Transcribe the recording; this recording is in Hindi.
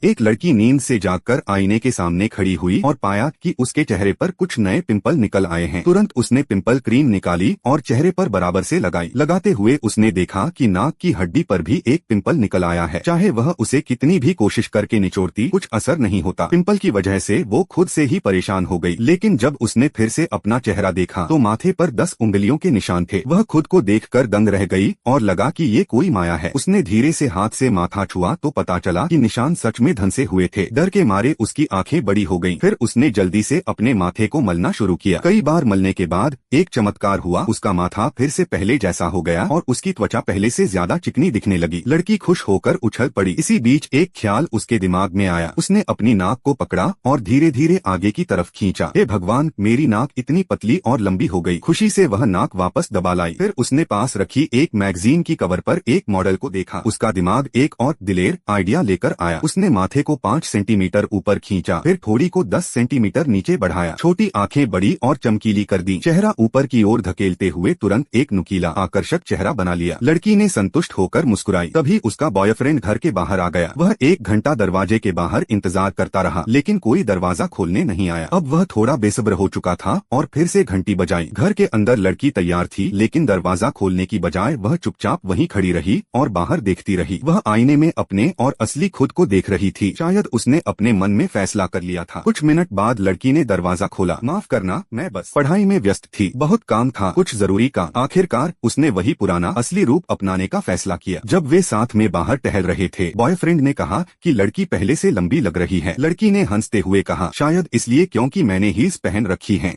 एक लड़की नींद से जागकर आईने के सामने खड़ी हुई और पाया कि उसके चेहरे पर कुछ नए पिंपल निकल आए हैं। तुरंत उसने पिंपल क्रीम निकाली और चेहरे पर बराबर से लगाई। लगाते हुए उसने देखा कि नाक की हड्डी पर भी एक पिंपल निकल आया है। चाहे वह उसे कितनी भी कोशिश करके निचोड़ती, कुछ असर नहीं होता। पिंपल की वजह से वो खुद से ही परेशान हो गई। लेकिन जब उसने फिर से अपना चेहरा देखा तो माथे पर 10 उंगलियों के निशान थे। वह खुद को देखकर दंग रह गई और लगा कि ये कोई माया है। उसने धीरे से हाथ से माथा छुआ तो पता चला कि निशान सच में धन से हुए थे। डर के मारे उसकी आंखें बड़ी हो गईं। फिर उसने जल्दी से अपने माथे को मलना शुरू किया। कई बार मलने के बाद एक चमत्कार हुआ। उसका माथा फिर से पहले जैसा हो गया और उसकी त्वचा पहले से ज्यादा चिकनी दिखने लगी। लड़की खुश होकर उछल पड़ी। इसी बीच एक ख्याल उसके दिमाग में आया। उसने अपनी नाक को पकड़ा और धीरे धीरे आगे की तरफ खींचा। हे भगवान, मेरी नाक इतनी पतली और लंबी हो गई। खुशी से वह नाक वापस दबा लाई। फिर उसने पास रखी एक मैगजीन की कवर पर एक मॉडल को देखा। उसका दिमाग एक और दिलेर आइडिया लेकर आया। उसने माथे को 5 सेंटीमीटर ऊपर खींचा, फिर थोड़ी को 10 सेंटीमीटर नीचे बढ़ाया। छोटी आंखें बड़ी और चमकीली कर दी। चेहरा ऊपर की ओर धकेलते हुए तुरंत एक नुकीला आकर्षक चेहरा बना लिया। लड़की ने संतुष्ट होकर मुस्कुराई। तभी उसका बॉयफ्रेंड घर के बाहर आ गया। वह 1 घंटा दरवाजे के बाहर इंतजार करता रहा, लेकिन कोई दरवाजा खोलने नहीं आया। अब वह थोड़ा बेसब्र हो चुका था और फिर से घंटी बजाई। घर के अंदर लड़की तैयार थी, लेकिन दरवाजा खोलने की बजाय वह चुपचाप वहीं खड़ी रही और बाहर देखती रही। वह आईने में अपने और असली खुद को देख रही थी। शायद उसने अपने मन में फैसला कर लिया था। कुछ मिनट बाद लड़की ने दरवाजा खोला। माफ करना, मैं बस पढ़ाई में व्यस्त थी, बहुत काम था, कुछ जरूरी काम। आखिरकार उसने वही पुराना असली रूप अपनाने का फैसला किया। जब वे साथ में बाहर टहल रहे थे, बॉयफ्रेंड ने कहा कि लड़की पहले से लंबी लग रही है। लड़की ने हंसते हुए कहा, शायद इसलिए क्योंकि मैंने हील्स पहन रखी हैं।